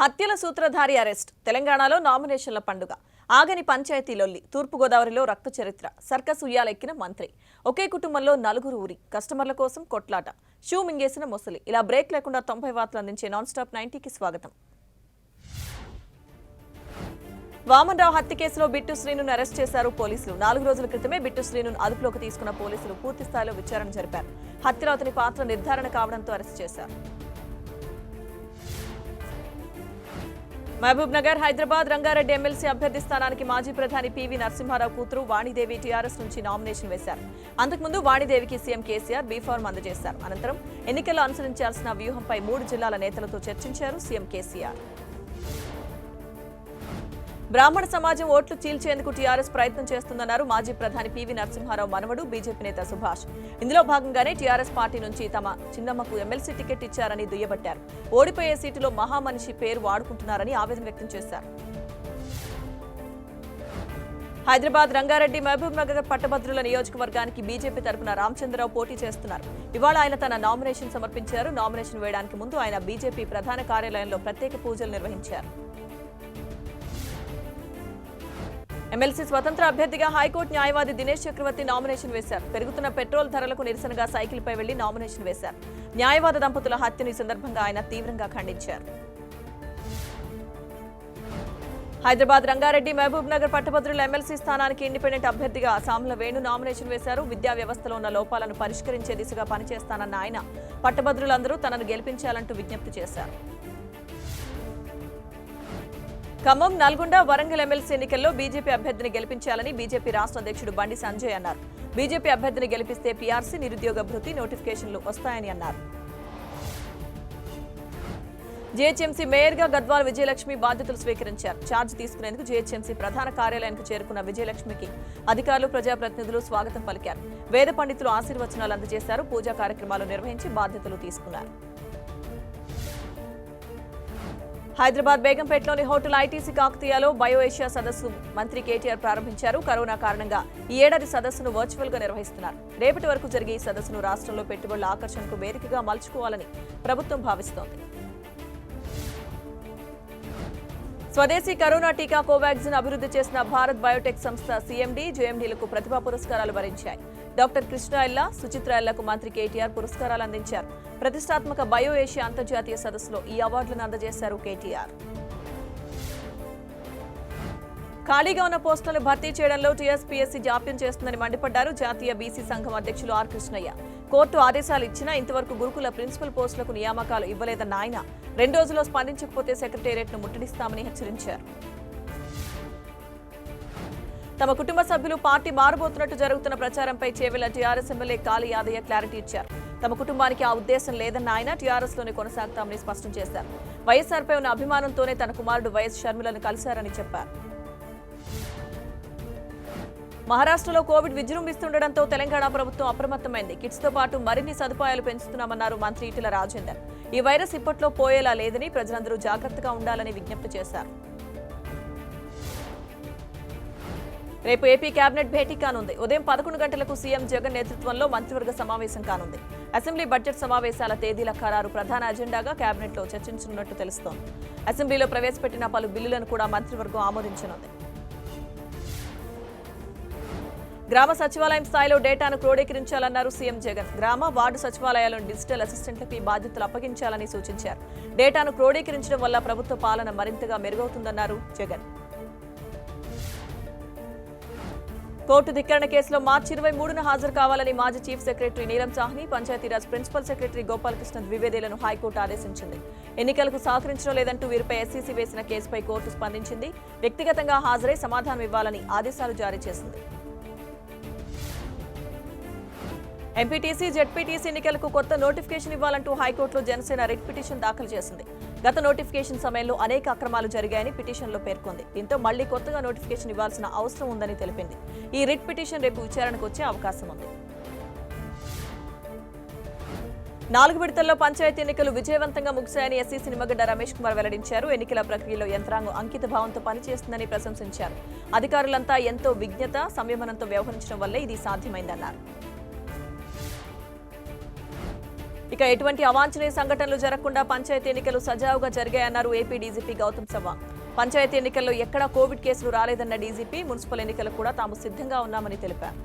హత్యల సూత్రధారి అరెస్ట్. తెలంగాణలో నామినేషన్ల పండుగ. ఆగని పంచాయతీ లొల్లి. తూర్పుగోదావరిలో రక్త చరిత్ర. సర్కస్ ఉయ్యాలెక్కిన మంత్రి. ఒకే కుటుంబంలో నలుగురు ఊరి. కస్టమర్ల కోసం కొట్లాట. షూ మింగేసిన ముసలి. ఇలా బ్రేక్ లేకుండా 90 వార్తలు అందించే నాన్ స్టాప్ 90కి స్వాగతం. వామన్రావు హత్య కేసులో బిట్టు శ్రీనును అరెస్ట్ చేశారు పోలీసులు. 4 రోజుల క్రితమే బిట్టు శ్రీనును అదుపులోకి తీసుకున్న పోలీసులు పూర్తి స్థాయిలో విచారణ జరిపారు. హత్యలో అతని పాత్ర నిర్ధారణ కావడంతో అరెస్ట్ చేశారు. మహబూబ్ నగర్, హైదరాబాద్ రంగారెడ్డి ఎమ్మెల్సీ అభ్యర్థి స్థానానికి మాజీ ప్రధాని పివి నరసింహారావు కూతురు వాణిదేవి టీఆర్ఎస్ నుంచి నామినేషన్ వేశారు. అంతకుముందు వాణిదేవికి సీఎం కేసీఆర్ బీఫార్మ్ అందజేశారు. అనంతరం ఎన్నికల్లో అనుసరించాల్సిన వ్యూహంపై 3 జిల్లాల నేతలతో చర్చించారు సీఎం కేసీఆర్. బ్రాహ్మణ సమాజం ఓట్లు చీల్చేందుకు టీఆర్ఎస్ ప్రయత్నం చేస్తుందన్నారు మాజీ ప్రధాని పివి నరసింహారావు మనవడు బీజేపీ నేత సుభాష్. ఇందులో భాగంగానే టీఆర్ఎస్ పార్టీ నుంచి తమ చిన్నమ్మకు ఎమ్మెల్సీ టికెట్ ఇచ్చారని దుయ్యబట్టారు. ఓడిపోయే సీటులో మహామనిషి పేరు వాడుకుంటున్నారని ఆవేదన వ్యక్తం చేశారు. హైదరాబాద్, రంగారెడ్డి, మహబూబ్ నగర్ పట్టభద్రుల నియోజకవర్గానికి బీజేపీ తరఫున రామచంద్రరావు పోటీ చేస్తున్నారు. ఇవాళ ఆయన తన నామినేషన్ సమర్పించారు. నామినేషన్ వేయడానికి ముందు ఆయన బీజేపీ ప్రధాన కార్యాలయంలో ప్రత్యేక పూజలు నిర్వహించారు. ఎమ్మెల్సీ స్వతంత్ర అభ్యర్థిగా హైకోర్టు న్యాయవాది దినేష్ చక్రవర్తి నామినేషన్ వేశారు. పెరుగుతున్న పెట్రోల్ ధరలకు నిరసనగా సైకిల్పై వెళ్లి నామినేషన్ వేశారు. న్యాయవాద దంపతుల హత్యని సందర్భంగా ఆయన తీవ్రంగా ఖండించారు. హైదరాబాద్, రంగారెడ్డి, మహబూబ్ నగర్ పట్టభద్రుల ఎమ్మెల్సీ స్థానానికి ఇండిపెండెంట్ అభ్యర్థిగా సామ్ల వేణు నామినేషన్ వేశారు. విద్యా వ్యవస్థలో ఉన్న లోపాలను పరిష్కరించే దిశగా పనిచేస్తానన్న ఆయన పట్టభద్రులందరూ తనను గెలిపించాలంటూ విజ్ఞప్తి చేశారు. ఖమ్మం, నల్గొండ, వరంగల్ ఎమ్మెల్సీ ఎన్నికల్లో బీజేపీ అభ్యర్థిని గెలిపించాలని బీజేపీ రాష్ట్ర అధ్యక్షుడు బండి సంజయ్ అన్నారు. బీజేపీ అభ్యర్థిని గెలిపిస్తే పీఆర్సీ, నిరుద్యోగ భృతి నోటిఫికేషన్లు వస్తాయని అన్నారు. జీహెచ్ఎంసీ మేయర్గా గద్వాల్ విజయలక్ష్మి బాధ్యతలు స్వీకరించారు. ఛార్జ్ తీసుకునేందుకు జీహెచ్ఎంసీ ప్రధాన కార్యాలయానికి చేరుకున్న విజయలక్ష్మికి అధికారులు, ప్రజాప్రతినిధులు స్వాగతం పలికారు. వేద పండితులు ఆశీర్వచనాలు అందజేశారు. పూజా కార్యక్రమాలు నిర్వహించి బాధ్యతలు తీసుకున్నారు. హైదరాబాద్ బేగంపేటలోని హోటల్ ఐటీసీ కాకతీయలో బయో ఏషియా సదస్సు మంత్రి కేటీఆర్ ప్రారంభించారు. కరోనా కారణంగా ఈ ఏడాది సదస్సును వర్చువల్ గా నిర్వహిస్తున్నారు. రేపటి వరకు జరిగే ఈ సదస్సును రాష్ట్రంలో పెట్టుబడుల ఆకర్షణకు వేదికగా మలుచుకోవాలని ప్రభుత్వం భావిస్తోంది. స్వదేశీ కరోనా టీకా కోవాక్సిన్ అభివృద్ధి చేసిన భారత్ బయోటెక్ సంస్థ సీఎండీ, జేఎండీలకు ప్రతిభా పురస్కారాలు వరించాయి. డాక్టర్ కృష్ణ ఎల్లా, సుచిత్ర ఎల్లకు మంత్రి కేటీఆర్ పురస్కారాలు అందించారు. ప్రతిష్టాత్మక బయో ఏషియా అంతర్జాతీయ సదస్సులో ఈ అవార్డులను అందజేశారు కేటీఆర్. ఖాళీగా ఉన్న పోస్టులను భర్తీ చేయడంలో టీఎస్పీఎస్సీ జాప్యం చేస్తుందని మండిపడ్డారు జాతీయ బీసీ సంఘం అధ్యక్షులు ఆర్ కృష్ణయ్య. కోర్టు ఆదేశాలు ఇచ్చినా ఇంతవరకు గురుకుల ప్రిన్సిపల్ పోస్టులకు నియామకాలు ఇవ్వలేదన్న ఆయన 2 రోజుల్లో స్పందించకపోతే సెక్రటేరియట్ను ముట్టడిస్తామని హెచ్చరించారు. తమ కుటుంబ సభ్యులు పార్టీ మారబోతున్నట్టు జరుగుతున్న ప్రచారంపై చేవెళ్ల టీఆర్ఎస్ ఎమ్మెల్యే కాళీ యాదయ్య క్లారిటీ ఇచ్చారు. తమ కుటుంబానికి ఆ ఉద్దేశం లేదన్న ఆయన టీఆర్ఎస్ లోనే కొనసాగుతామని స్పష్టం చేశారు. వైఎస్ఆర్పై ఉన్న అభిమానంతోనే తన కుమారుడు వైఎస్ షర్మిలను కలిశారని చెప్పారు. మహారాష్ట్రలో కోవిడ్ విజృంభిస్తుండటంతో తెలంగాణ ప్రభుత్వం అప్రమత్తమైంది. కిట్స్ తో పాటు మరిన్ని సదుపాయాలు పెంచుతున్నామన్నారు మంత్రి ఈటెల రాజేందర్. ఈ వైరస్ ఇప్పట్లో పోయేలా లేదని, ప్రజలందరూ జాగ్రత్తగా ఉండాలని విజ్ఞప్తి చేశారు. రేపు ఏపీ కేబినెట్ భేటీ కానుంది. ఉదయం 11 గంటలకు సీఎం జగన్ నేతృత్వంలో మంత్రివర్గ సమావేశం కానుంది. అసెంబ్లీ బడ్జెట్ సమావేశాల తేదీల ఖరారు ప్రధాన అజెండాగా కేబినెట్ లో చర్చించనున్నట్టు తెలుస్తోంది. అసెంబ్లీలో ప్రవేశపెట్టిన పలు బిల్లులను కూడా మంత్రివర్గం ఆమోదించనుంది. గ్రామ సచివాలయం స్థాయిలో డేటాను క్రోడీకరించాలన్నారు సీఎం జగన్. గ్రామ, వార్డు సచివాలయాలను డిజిటల్ అసిస్టెంట్లకి బాధ్యతలు అప్పగించాలని సూచించారు. డేటాను క్రోడీకరించడం వల్ల ప్రభుత్వ పాలన మరింతగా మెరుగవుతుందన్నారు జగన్. కోర్టు ధిక్కరణ కేసులో మార్చి 23న హాజరు కావాలని మాజీ chief secretary Neelam Sahni, Panchayati Raj principal secretary Gopalakrishna ద్వివేదేలను హైకోర్టు ఆదేశించింది. ఎన్నికలకు సహకరించడం లేదంటూ వీరిపై ఎస్సీసీ వేసిన కేసుపై కోర్టు స్పందించింది. వ్యక్తిగతంగా హాజరై సమాధానం ఇవ్వాలని ఆదేశాలు జారీ చేసింది. ఎంపీటీసీ, జెడ్పీటీసీ ఎన్నికలకు కొత్త నోటిఫికేషన్ ఇవ్వాలంటూ హైకోర్టులో జనసేన రిట్ పిటిషన్ దాఖలు చేసింది. గత నోటిఫికేషన్ సమయంలో అనేక అక్రమాలు జరిగాయని పిటిషన్లో పేర్కొంది. దీంతో మళ్లీ కొత్తగా నోటిఫికేషన్ ఇవ్వాల్సిన అవసరం ఉందని తెలిపింది. ఈ రిట్ పిటిషన్ రేపు విచారణకు వచ్చే అవకాశం ఉంది. 4 విడతల్లో పంచాయతీ ఎన్నికలు విజయవంతంగా ముగిశాయని ఎస్సీసీ నిమ్మగడ్డ రమేష్ కుమార్ వెల్లడించారు. ఎన్నికల ప్రక్రియలో యంత్రాంగం అంకిత భావంతో పనిచేస్తుందని ప్రశంసించారు. అధికారులంతా ఎంతో విజ్ఞత, సంయమనంతో వ్యవహరించడం వల్లే ఇది సాధ్యమైందన్నారు. ఇక ఎటువంటి అవాంఛనీయ సంఘటనలు జరగకుండా పంచాయతీ ఎన్నికలు సజావుగా జరిగాయన్నారు ఏపీ డీజీపీ గౌతమ్ సవాంగ్. పంచాయతీ ఎన్నికల్లో ఎక్కడా కోవిడ్ కేసులు రాలేదన్న డీజీపీ మున్సిపల్ ఎన్నికలకు కూడా తాము సిద్ధంగా ఉన్నామని తెలిపారు.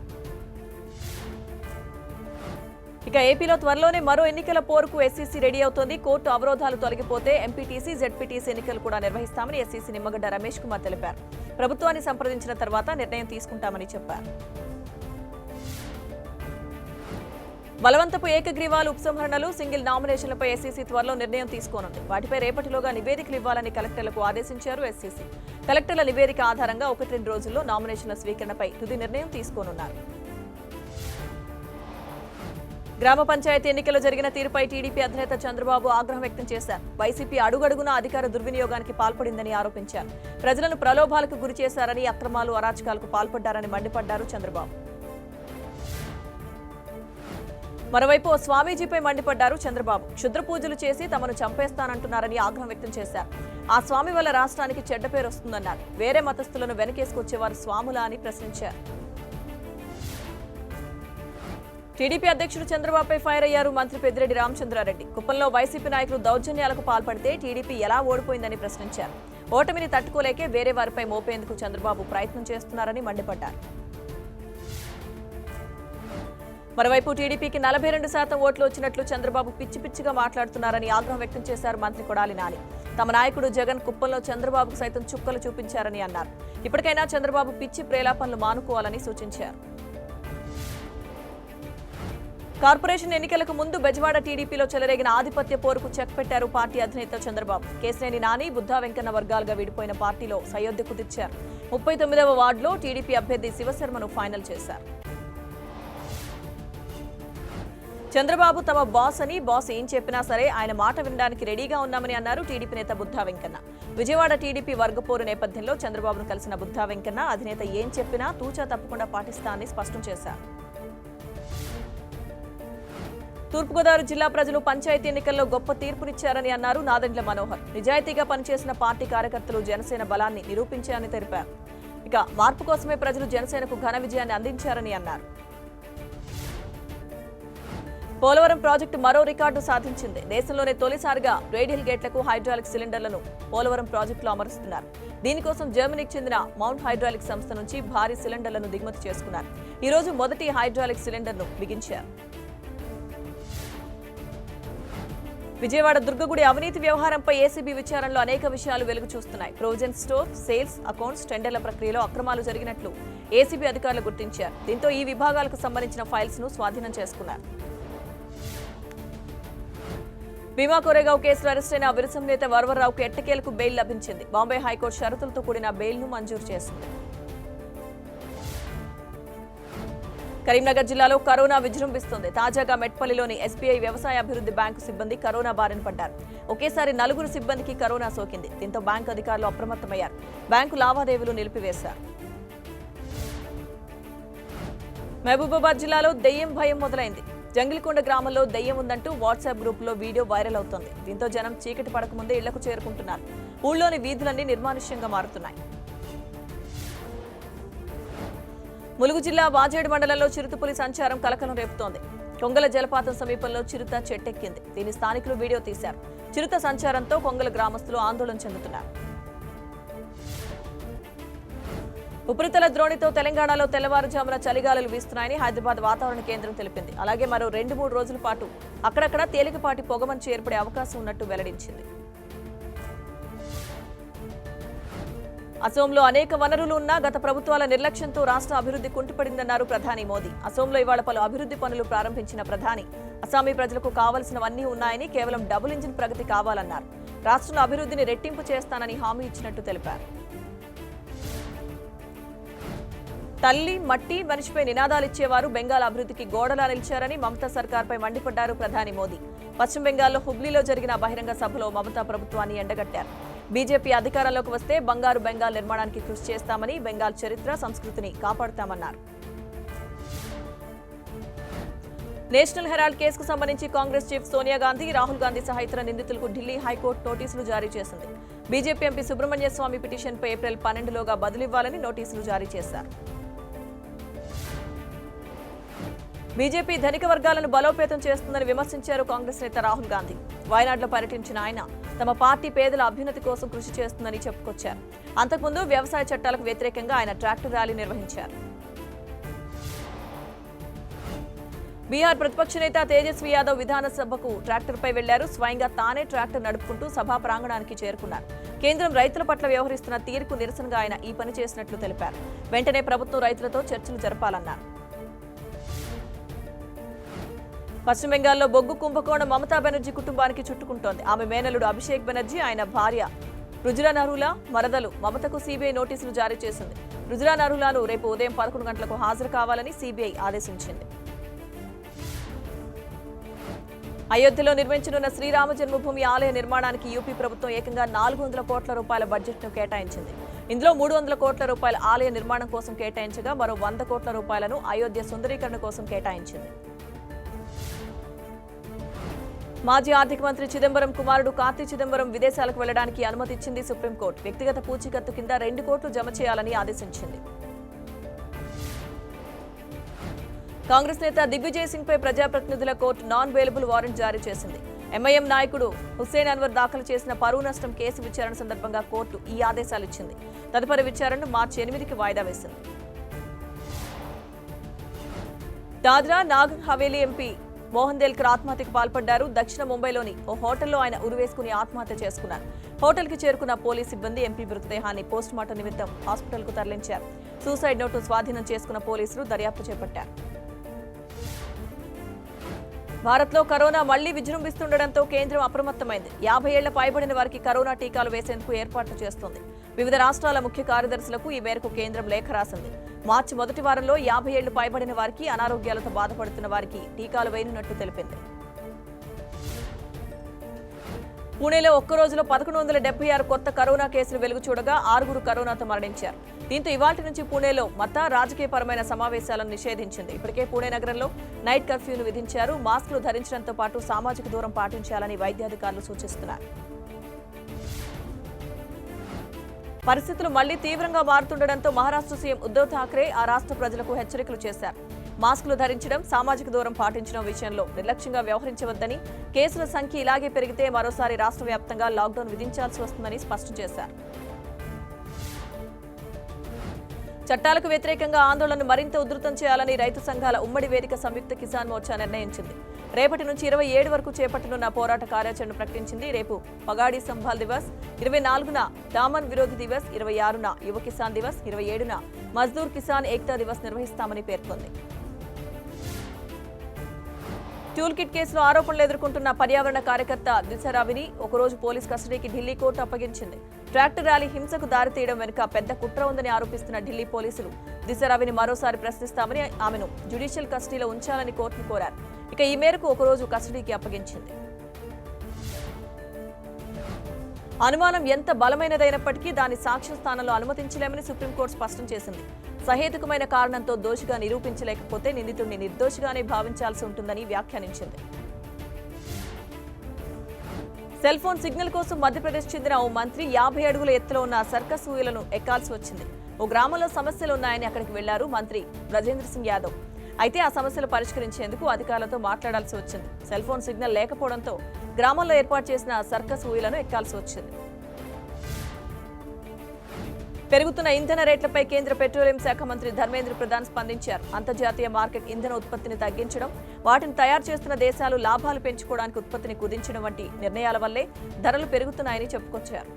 ఇక ఏపీలో త్వరలోనే మరో ఎన్నికల పోరుకు ఎస్సీసీ రెడీ అవుతోంది. కోర్టు అవరోధాలు తొలగిపోతే ఎంపీటీసీ, జెడ్పీటీసీ ఎన్నికలు కూడా నిర్వహిస్తామని ఎస్సీసీ నిమ్మగడ్డ రమేష్ కుమార్ తెలిపారు. ప్రభుత్వాన్ని సంప్రదించిన తర్వాత నిర్ణయం తీసుకుంటామని చెప్పారు. బలవంతపు ఏకగ్రీవాలు, ఉపసంహరణలు, సింగిల్ నామినేషన్లపై ఎస్సీసీ త్వరలో నిర్ణయం తీసుకోనుంది. వాటిపై రేపటిలోగా నివేదికలు ఇవ్వాలని కలెక్టర్లకు ఆదేశించారు ఎస్సీసీ. కలెక్టర్ల నివేదిక ఆధారంగా 1-2 రోజుల్లో నామినేషన్ల స్వీకరణపై తుది నిర్ణయం తీసుకోనున్నారు. గ్రామ పంచాయతీ ఎన్నికల్లో జరిగిన తీరుపై టీడీపీ అధినేత చంద్రబాబు ఆగ్రహం వ్యక్తం చేశారు. వైసీపీ అడుగడుగునా అధికార దుర్వినియోగానికి పాల్పడిందని ఆరోపించారు. ప్రజలను ప్రలోభాలకు గురి చేశారని, అక్రమాలు, అరాచకాలకు పాల్పడ్డారని మండిపడ్డారు చంద్రబాబు. మరోవైపు స్వామీజీపై మండిపడ్డారు చంద్రబాబు. క్షుద్ర పూజలు చేసి తమను చంపేస్తానంటున్నారని ఆగ్రహం వ్యక్తం చేశారు. ఆ స్వామి వల్ల రాష్ట్రానికి చెడ్డ పేరు వస్తుందన్నారు. వేరే మతస్థులను వెనకేసుకొచ్చేవారు స్వాములా అని ప్రశ్నించారు. టీడీపీ అధ్యక్షుడు చంద్రబాబుపై ఫైర్ అయ్యారు మంత్రి పెద్దిరెడ్డి రామచంద్రారెడ్డి. కుప్పంలో వైసీపీ నాయకులు దౌర్జన్యాలకు పాల్పడితే టీడీపీ ఎలా ఓడిపోయిందని ప్రశ్నించారు. ఓటమిని తట్టుకోలేకే వేరే వారిపై మోపేందుకు చంద్రబాబు ప్రయత్నం చేస్తున్నారని మండిపడ్డారు. మరోవైపు టీడీపీకి 42% ఓట్లు వచ్చినట్లు చంద్రబాబు పిచ్చి పిచ్చిగా మాట్లాడుతున్నారని ఆగ్రహం వ్యక్తం చేశారు మంత్రి కొడాలి నాని. తమ నాయకుడు జగన్ కుప్పంలో చంద్రబాబుకు సైతం చుక్కలు చూపించారని అన్నారు. ఇప్పటికైనా చంద్రబాబు పిచ్చి ప్రేలాపనలు మానుకోవాలని సూచించారు. కార్పొరేషన్ ఎన్నికలకు ముందు బెజవాడ టీడీపీలో చెలరేగిన ఆధిపత్య పోరుకు చెక్ పెట్టారు పార్టీ అధినేత చంద్రబాబు. కేశినేని నాని, బుద్ధా వెంకన్న వర్గాలుగా విడిపోయిన పార్టీలో సయోధ్య కుదిర్చారు. 39వ వార్డులో టీడీపీ అభ్యర్థి శివశర్మను ఫైనల్ చేశారు. చంద్రబాబు తమ బాస్ అని, బాస్ ఏం చెప్పినా సరే ఆయన మాట వినడానికి రెడీగా ఉన్నామని అన్నారు టీడీపీ నేత బుద్ధా వెంకన్న. విజయవాడ టీడీపీ వర్గపోరు నేపథ్యంలో చంద్రబాబును కలిసిన బుద్ధా వెంకన్న అధినేత ఏం చెప్పినా తూచా తప్పకుండా పాటిస్తానని స్పష్టం చేశారు. తూర్పుగోదావరి జిల్లా ప్రజలు పంచాయతీ ఎన్నికల్లో గొప్ప తీర్పునిచ్చారని అన్నారు నాదెండ్ల మనోహర్. నిజాయితీగా పనిచేసిన పార్టీ కార్యకర్తలు జనసేన బలాన్ని నిరూపించారని తెలిపారు. ఇక మార్పు కోసమే ప్రజలు జనసేనకు ఘన విజయాన్ని అందించారని అన్నారు. పోలవరం ప్రాజెక్టు మరో రికార్డు సాధించింది. దేశంలోనే తొలిసారిగా రేడియల్ గేట్లకు హైడ్రాలిక్ సిలిండర్లను పోలవరం ప్రాజెక్టులో అమరుస్తున్నారు. దీనికోసం జర్మనీకి చెందిన మౌంట్ హైడ్రాలిక్ సంస్థ నుంచి భారీ సిలిండర్లను దిగుమతి చేసుకున్నారు. ఈ రోజు మొదటి హైడ్రాలిక్ సిలిండర్ను బిగించారు. విజయవాడ దుర్గగుడి అవినీతి వ్యవహారంపై ఏసీబీ విచారణలో అనేక విషయాలు వెలుగు చూస్తున్నాయి. ప్రొవిజన్ స్టోర్, సేల్స్, అకౌంట్స్, టెండర్ల ప్రక్రియలో అక్రమాలు జరిగినట్లు ఏసీబీ అధికారులు గుర్తించారు. దీంతో ఈ విభాగాలకు సంబంధించిన ఫైల్స్ ను స్వాధీనం చేసుకున్నారు. భీమా కోరేగావ్ కేసులో అరెస్టైన విరసం నేత వరవరరావుకు ఎట్టకేలకు బెయిల్ లభించింది. బాంబే హైకోర్టు షరతులతో కూడిన బెయిల్ ను మంజూరు చేసింది. కరీంనగర్ జిల్లాలో కరోనా విజృంభిస్తుంది. తాజాగా మెట్పల్లిలోని ఎస్బీఐ వ్యవసాయ అభివృద్ధి బ్యాంకు సిబ్బంది కరోనా బారిన పడ్డారు. ఒకేసారి 4 సిబ్బందికి కరోనా సోకింది. దీంతో బ్యాంకు అధికారులు అప్రమత్తమయ్యారు. బ్యాంకు లావాదేవీలు నిలిపివేశారు. మహబూబాబాద్ జిల్లాలో దెయ్యం భయం మొదలైంది. జంగిల్కొండ గ్రామంలో దెయ్యం ఉందంటూ వాట్సాప్ గ్రూపులో వీడియో వైరల్ అవుతోంది. దీంతో జనం చీకటి పడకముందే ఇళ్లకు చేరుకుంటున్నారు. ఊళ్ళోని వీధులన్నీ నిర్మానుష్యంగా మారుతున్నాయి. ములుగు జిల్లా వాజేడు మండలంలో చిరుతపులి సంచారం కలకలం రేపుతోంది. కొంగల జలపాతం సమీపంలో చిరుత చెట్టెక్కింది. దీని స్థానికులు వీడియో తీశారు. చిరుత సంచారంతో కొంగల గ్రామస్తులు ఆందోళన చెందుతున్నారు. ఉపరితల ద్రోణితో తెలంగాణలో తెల్లవారుజామున చలిగాలులు వీస్తున్నాయని హైదరాబాద్ వాతావరణ కేంద్రం తెలిపింది. అలాగే మరో 2-3 రోజుల పాటు అక్కడక్కడ తేలికపాటి పొగమంచు ఏర్పడే అవకాశం ఉన్నట్టు వెల్లడించింది. అసోంలో అనేక వనరులు ఉన్నా గత ప్రభుత్వాల నిర్లక్ష్యంతో రాష్ట్ర అభివృద్ధి కుంటుపడిందన్నారు ప్రధాని మోదీ. అసోంలో ఇవాళ పలు అభివృద్ధి పనులు ప్రారంభించిన ప్రధాని అస్సామీ ప్రజలకు కావలసినవన్నీ ఉన్నాయని, కేవలం డబుల్ ఇంజిన్ ప్రగతి కావాలన్నారు. రాష్ట్రంలో అభివృద్ధిని రెట్టింపు చేస్తానని హామీ ఇచ్చినట్టు తెలిపారు. తల్లి, మట్టి, మనిషిపై నినాదాలిచ్చేవారు బెంగాల్ అభివృద్ధికి గోడలా నిలిచారని మమతా సర్కార్పై మండిపడ్డారు ప్రధాని మోదీ. పశ్చిమ బెంగాల్లో హుబ్లీలో జరిగిన బహిరంగ సభలో మమతా ప్రభుత్వాన్ని ఎండగట్టారు. బీజేపీ అధికారంలోకి వస్తే బంగారు బెంగాల్ నిర్మాణానికి కృషి చేస్తామని, బెంగాల్ చరిత్ర, సంస్కృతిని కాపాడుతామన్నారు. నేషనల్ హెరాల్డ్ కేసుకు సంబంధించి కాంగ్రెస్ చీఫ్ సోనియా గాంధీ, రాహుల్ గాంధీ సహా ఇతర నిందితులకు ఢిల్లీ హైకోర్టు నోటీసులు జారీ చేసింది. బీజేపీ ఎంపీ సుబ్రహ్మణ్య స్వామి పిటిషన్పై ఏప్రిల్ 12లోగా బదులివ్వాలని నోటీసులు జారీ చేశారు. బీజేపీ ధనిక వర్గాలను బలోపేతం చేస్తుందని విమర్శించారు కాంగ్రెస్ నేత రాహుల్ గాంధీ. వయనాడులో పర్యటించిన ఆయన తమ పార్టీ పేదల అభ్యున్నతి కోసం కృషి చేస్తుందని చెప్పుకొచ్చారు. అంతకుముందు వ్యవసాయ చట్టాలకు వ్యతిరేకంగా ఆయన ట్రాక్టర్ ర్యాలీ నిర్వహించారు. బీహార్ ప్రతిపక్ష నేత తేజస్వి యాదవ్ విధానసభకు ట్రాక్టర్పై వెళ్లారు. స్వయంగా తానే ట్రాక్టర్ నడుపుకుంటూ సభా ప్రాంగణానికి చేరుకున్నారు. కేంద్రం రైతుల పట్ల వ్యవహరిస్తున్న తీరుకు నిరసనగా ఆయన ఈ పని చేసినట్లు తెలిపారు. వెంటనే ప్రభుత్వం రైతులతో చర్చలు జరపాలన్నారు. పశ్చిమ బెంగాల్లో బొగ్గు కుంభకోణం మమతా బెనర్జీ కుటుంబానికి చుట్టుకుంటోంది. ఆమె మేనలుడు అభిషేక్ బెనర్జీ, ఆయన భార్య రుజురా నరూలా, మరదలు మమతకు సీబీఐ నోటీసులు జారీ చేసింది. రుజురా నరూలాను రేపు ఉదయం 11 గంటలకు హాజరు కావాలని సీబీఐ ఆదేశించింది. అయోధ్యలో నిర్మించనున్న శ్రీరామ జన్మభూమి ఆలయ నిర్మాణానికి యూపీ ప్రభుత్వం ఏకంగా 400 కోట్ల రూపాయల బడ్జెట్ను కేటాయించింది. ఇందులో 300 కోట్ల రూపాయల ఆలయ నిర్మాణం కోసం కేటాయించగా మరో 100 కోట్ల రూపాయలను అయోధ్య సుందరీకరణ కోసం కేటాయించింది. మాజీ ఆర్థిక మంత్రి చిదంబరం కుమారుడు కార్తీ చిదంబరం విదేశాలకు వెళ్లడానికి అనుమతి ఇచ్చింది సుప్రీంకోర్టు. వ్యక్తిగత పూచీకత్తు కింద 2 కోట్లు జమ చేయాలని ఆదేశించింది. కాంగ్రెస్ నేత దిగ్విజయ్ సింగ్ పై ప్రజాప్రతినిధుల కోర్టు నాన్ బెయిలబుల్ వారెంట్ జారీ చేసింది. ఎంఐఎం నాయకుడు హుస్సేన్ అన్వర్ దాఖలు చేసిన పరువు నష్టం కేసు విచారణ సందర్భంగా కోర్టు ఈ ఆదేశాలు ఇచ్చింది. తదుపరి విచారణను మార్చి 8కి వాయిదా వేసింది. దాద్రా నాగర్ హవేలీ ఎంపీ మోహన్ దేల్కర్ ఆత్మహత్యకు పాల్పడ్డారు. దక్షిణ ముంబైలోని ఓ హోటల్లో ఆయన ఉరివేసుకుని ఆత్మహత్య చేసుకున్నారు. హోటల్కి చేరుకున్న పోలీస్ సిబ్బంది ఎంపీ మృతదేహాన్ని పోస్టుమార్టం నిమిత్తం హాస్పిటల్కు తరలించారు. సూసైడ్ నోటు స్వాధీనం చేసుకున్న పోలీసులు దర్యాప్తు చేపట్టారు. భారత్లో కరోనా మళ్లీ విజృంభిస్తుండటంతో కేంద్రం అప్రమత్తమైంది. 50 ఏళ్ల పైబడిన వారికి కరోనా టీకాలు వేసేందుకు ఏర్పాట్లు చేస్తోంది. వివిధ రాష్ట్రాల ముఖ్య కార్యదర్శులకు ఈ మేరకు కేంద్రం లేఖ రాసింది. మార్చి మొదటి వారంలో 50 ఏళ్లు పైబడిన వారికి, అనారోగ్యాలతో బాధపడుతున్న వారికి టీకాలు వేయనున్నట్టు తెలిపింది. పూణేలో ఒక్కరోజులో 1176 కొత్త కరోనా కేసులు వెలుగు చూడగా 6 కరోనాతో మరణించారు. దీంతో ఇవాళ్టి నుంచి పూణేలో మత రాజకీయపరమైన సమావేశాలను నిషేధించింది. ఇప్పటికే పూణే నగరంలో నైట్ కర్ఫ్యూను విధించారు. మాస్కులు ధరించడంతో పాటు సామాజిక దూరం పాటించాలని వైద్యాధికారులు సూచిస్తున్నారు. పరిస్థితులు మళ్లీ తీవ్రంగా మారుతుండటంతో మహారాష్ట్ర సీఎం ఉద్దవ్ ఠాక్రే ఆ రాష్ట్ర ప్రజలకు హెచ్చరికలు చేశారు. మాస్కులు ధరించడం, సామాజిక దూరం పాటించడం విషయంలో నిర్లక్ష్యంగా వ్యవహరించవద్దని, కేసుల సంఖ్య ఇలాగే పెరిగితే మరోసారి రాష్ట్ర వ్యాప్తంగా లాక్డౌన్ విధించాల్సి వస్తుందని స్పష్టం చేశారు. చట్టాలకు వ్యతిరేకంగా ఆందోళనను మరింత ఉధృతం చేయాలని రైతు సంఘాల ఉమ్మడి వేదిక సంయుక్త కిసాన్ మోర్చా నిర్ణయించింది. రేపటి నుంచి 27 వరకు చేపట్టనున్న పోరాట కార్యాచరణ ప్రకటించింది. రేపు పగాడి సంభాల్ దివస్, 24న దామన్ విరోధి దివస్, 26న యువ కిసాన్ దివస్, 27న మజ్దూర్ కిసాన్ ఏక్తా దివస్ నిర్వహిస్తామని పేర్కొంది. టూల్ కిట్ కేసులో ఆరోపణలు ఎదుర్కొంటున్న పర్యావరణ కార్యకర్త దిశరావిని ఒకరోజు పోలీస్ కస్టడీకి ఢిల్లీ కోర్టు అప్పగించింది. ట్రాక్టర్ ర్యాలీ హింసకు దారితీయడం వెనుక పెద్ద కుట్ర ఉందని ఆరోపిస్తున్న ఢిల్లీ పోలీసులు దిశరావిని మరోసారి ప్రశ్నిస్తామని, ఆమెను జ్యుడిషియల్ కస్టడీలో ఉంచాలని కోర్టును కోరారు. ఇక ఈ మేరకు ఒకరోజు కస్టడీకి అప్పగించింది. అనుమానం ఎంత బలమైనదైనప్పటికీ దాని సాక్ష్య స్థానంలో అనుమతించలేమని సుప్రీంకోర్టు స్పష్టం చేసింది. సహేతుకమైన కారణంతో దోషిగా నిరూపించలేకపోతే నిందితుడిని నిర్దోషిగానే భావించాల్సి ఉంటుందని వ్యాఖ్యానించింది. సెల్ ఫోన్ సిగ్నల్ కోసం మధ్యప్రదేశ్ చెందిన ఓ మంత్రి 50 అడుగుల ఎత్తులో ఉన్న సర్కస్ ఊయలను ఎక్కాల్సి వచ్చింది. ఓ గ్రామంలో సమస్యలు ఉన్నాయని అక్కడికి వెళ్లారు మంత్రి బ్రజేంద్ర సింగ్ యాదవ్. అయితే ఆ సమస్యలు పరిష్కరించేందుకు అధికారులతో మాట్లాడాల్సి వచ్చింది. సెల్ ఫోన్ సిగ్నల్ లేకపోవడంతో గ్రామంలో ఏర్పాటు చేసిన సర్కస్ ఊయలను ఎక్కాల్సి వచ్చింది. పెరుగుతున్న ఇంధన రేట్లపై కేంద్ర పెట్రోలియం శాఖ మంత్రి ధర్మేంద్ర ప్రధాన్ స్పందించారు. అంతర్జాతీయ మార్కెట్ ఇంధన ఉత్పత్తిని తగ్గించడం, వాటిని తయారు చేస్తున్న దేశాలు లాభాలు పెంచుకోవడానికి ఉత్పత్తిని కుదించడం వంటి నిర్ణయాల వల్లే ధరలు పెరుగుతున్నాయని చెప్పుకొచ్చారు.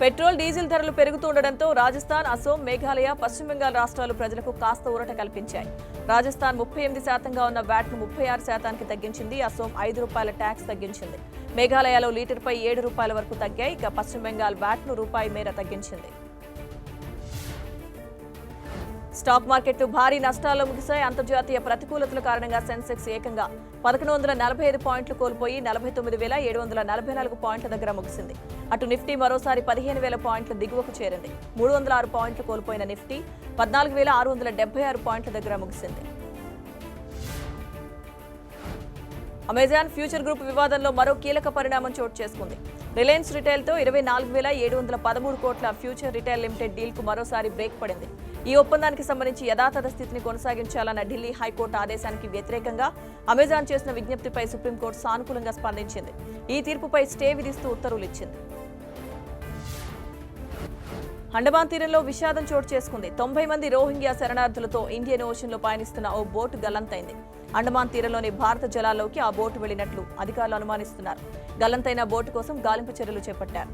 పెట్రోల్, డీజిల్ ధరలు పెరుగుతుండటంతో రాజస్థాన్, అసోం, మేఘాలయ, పశ్చిమ బెంగాల్ రాష్ట్రాలు ప్రజలకు కాస్త ఊరట కల్పించాయి. రాజస్థాన్ 38%గా ఉన్న వ్యాట్ను 36%కి తగ్గించింది. అసోం ₹5 ట్యాక్స్ తగ్గించింది. మేఘాలయలో లీటర్పై ₹7 వరకు తగ్గాయి. ఇక పశ్చిమ బెంగాల్ వ్యాట్ను రూపాయి మేర తగ్గించింది. స్టాక్ మార్కెట్లు భారీ నష్టాల్లో ముగిశాయి. అంతర్జాతీయ ప్రతికూలతల కారణంగా సెన్సెక్స్ ఏకంగా 1145 పాయింట్లు కోల్పోయి 49,744 పాయింట్ల దగ్గర ముగిసింది. అటు నిఫ్టీ మరోసారి 15,000 పాయింట్ల దిగువకు చేరింది. 306 పాయింట్లు కోల్పోయిన నిఫ్టీ 14,676 పాయింట్ల దగ్గర ముగిసింది. అమెజాన్ ఫ్యూచర్ గ్రూప్ వివాదంలో మరో కీలక పరిణామం చోటు చేసుకుంది. రిలయన్స్ రిటైల్తో 24,713 కోట్ల ఫ్యూచర్ రిటైల్ లిమిటెడ్ డీల్కు మరోసారి బ్రేక్ పడింది. ఈ ఒప్పందానికి సంబంధించి యథాతథ స్థితిని కొనసాగించాలన్న ఢిల్లీ హైకోర్టు ఆదేశానికి వ్యతిరేకంగా అమెజాన్ చేసిన విజ్ఞప్తిపై సుప్రీంకోర్టు సానుకూలంగా స్పందించింది. ఈ తీర్పుపై స్టే విధిస్తూ ఉత్తర్వులు ఇచ్చింది. అండమాన్ తీరంలో విషాదం చోటు చేసుకుంది. 90 మంది రోహింగ్యా శరణార్థులతో ఇండియన్ ఓషన్లో పయనిస్తున్న ఓ బోటు గల్లంతైంది. అండమాన్ తీరంలోని భారత జలాల్లోకి ఆ బోటు వెళ్లినట్లు అధికారులు అనుమానిస్తున్నారు. గల్లంతైన బోటు కోసం గాలింపు చర్యలు చేపట్టారు.